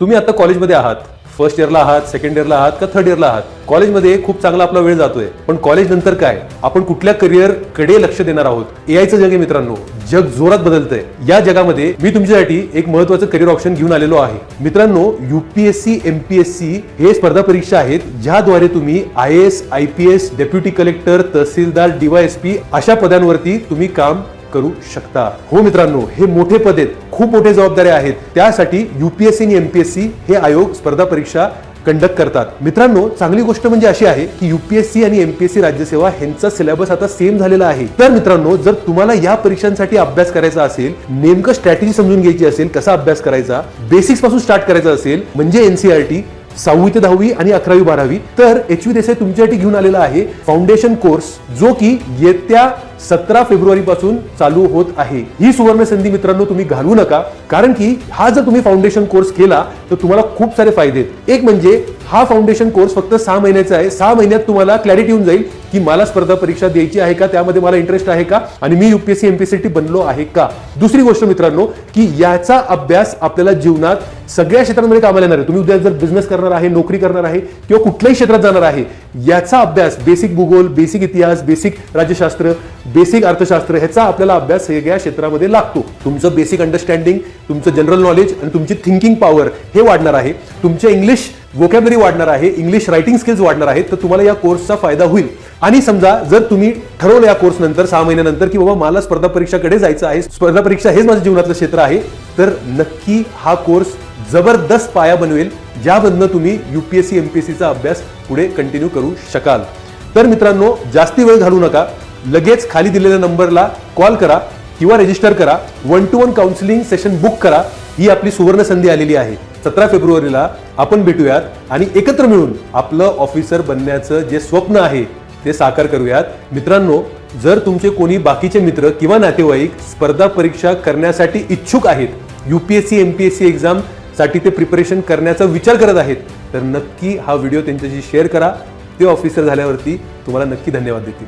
तुम्ही आता कॉलेजमध्ये आहात, फर्स्ट इयरला आहात, सेकंड इयरला आहात का थर्ड इयरला आहात. कॉलेजमध्ये खूप चांगला आपला वेळ जातोय, पण कॉलेज नंतर काय, आपण कुठल्या करिअर कडे लक्ष देणार आहोत. एआयचं जग आहे मित्रांनो, जग जोरात बदलतंय. या जगामध्ये मी तुमच्यासाठी एक महत्त्वाचं करिअर ऑप्शन घेऊन आलेलो आहे. मित्रांनो, यूपीएससी एमपीएससी हे स्पर्धा परीक्षा आहेत ज्याद्वारे तुम्ही आयएएस, आयपीएस, डेप्युटी कलेक्टर, तहसीलदार, डीवायएसपी अशा पदांवरती तुम्ही काम करू शकता. हो मित्रांनो, हे मोठे पद आहेत, खूप मोठे जबाबदाऱ्या आहेत. त्यासाठी यूपीएससी आणि एमपीएससी हे आयोग स्पर्धा परीक्षा कंडक्ट करतात. मित्रांनो, चांगली गोष्ट म्हणजे अशी आहे की यूपीएससी आणि एमपीएससी राज्यसेवा यांचा सिलेबस आता सेम झालेला आहे. तर मित्रांनो, जर तुम्हाला या परीक्षांसाठी अभ्यास करायचा असेल, नेमकं स्ट्रॅटेजी समजून घ्यायची असेल, कसा अभ्यास करायचा, बेसिक्स पासून स्टार्ट करायचा असेल, म्हणजे एनसीईआरटी 6वी ते 10वी आणि 11वी 12वी, तर एचव्ही देसाई तुमच्यासाठी घेऊन आलेला आहे फाउंडेशन कोर्स, जो की येत्या 17 फेब्रुवारी पासून चालू होत आहे. ही सुवर्ण संधी मित्रांनो तुम्ही घालवू नका, कारण की हा जर तुम्ही फाउंडेशन कोर्स केला तर तुम्हाला खूप सारे फायदे आहेत. एक म्हणजे हा फाउंडेशन कोर्स फक्त 6 महिन्याचा आहे. 6 महिन्यात तुम्हाला क्लॅरिटी येऊन जाईल की मला स्पर्धा परीक्षा द्यायची आहे का, त्यामध्ये मला इंटरेस्ट आहे का, आणि मी यूपीएससी एमपीएससी बनलो आहे का. दुसरी गोष्ट मित्रांनो, की याचा अभ्यास आपल्याला जीवनात सगळ्या क्षेत्रांमध्ये कामाला येणार आहे. तुम्ही उद्या जर बिझनेस करणार आहे, नोकरी करणार आहे किंवा कुठल्याही क्षेत्रात जाणार आहे, याचा अभ्यास, बेसिक भूगोल, बेसिक इतिहास, बेसिक राज्यशास्त्र, बेसिक अर्थशास्त्र, ह्याचा आपल्याला अभ्यास सगळ्या क्षेत्रामध्ये लागतो. तुमचं बेसिक अंडरस्टँडिंग, तुमचं जनरल नॉलेज आणि तुमची थिंकिंग पॉवर हे वाढणार आहे. तुमचे इंग्लिश वोकॅबलरी वाढणार आहे, इंग्लिश रायटिंग स्किल्स वाढणार आहेत. तर तुम्हाला या कोर्सचा फायदा होईल. आणि समजा जर तुम्ही ठरवलं या कोर्स नंतर 6 महिन्यानंतर की बाबा मला स्पर्धा परीक्षाकडे जायचं आहे, स्पर्धा परीक्षा हेच माझ्या जीवनातलं क्षेत्र आहे, तर नक्की हा कोर्स जबरदस्त पाया बनवेल, ज्यामधनं तुम्ही यूपीएससी एमपीएससीचा अभ्यास पुढे कंटिन्यू करू शकाल. तर मित्रांनो, जास्ती वेळ घालवू नका, लगेच खाली दिलेल्या नंबरला कॉल करा किंवा रजिस्टर करा. 1-to-1 काउन्सिलिंग सेशन बुक करा. ही आपली सुवर्ण संधी आलेली आहे. 17 फेब्रुवारीला आपण भेटूयात आणि एकत्र मिळून आपलं ऑफिसर बनण्याचं जे स्वप्न आहे ते साकार करूयात. मित्रांनो, जर तुमचे कोणी बाकीचे मित्र किंवा नातेवाईक स्पर्धा परीक्षा करण्यासाठी इच्छुक आहेत, यूपीएससी एमपीएससी एक्झाम साठी ते प्रिपरेशन करण्याचा विचार करत आहेत, तर नक्की हा व्हिडिओ त्यांच्याशी शेअर करा. ते ऑफिसर झाल्यावरती तुम्हाला नक्की धन्यवाद देतील.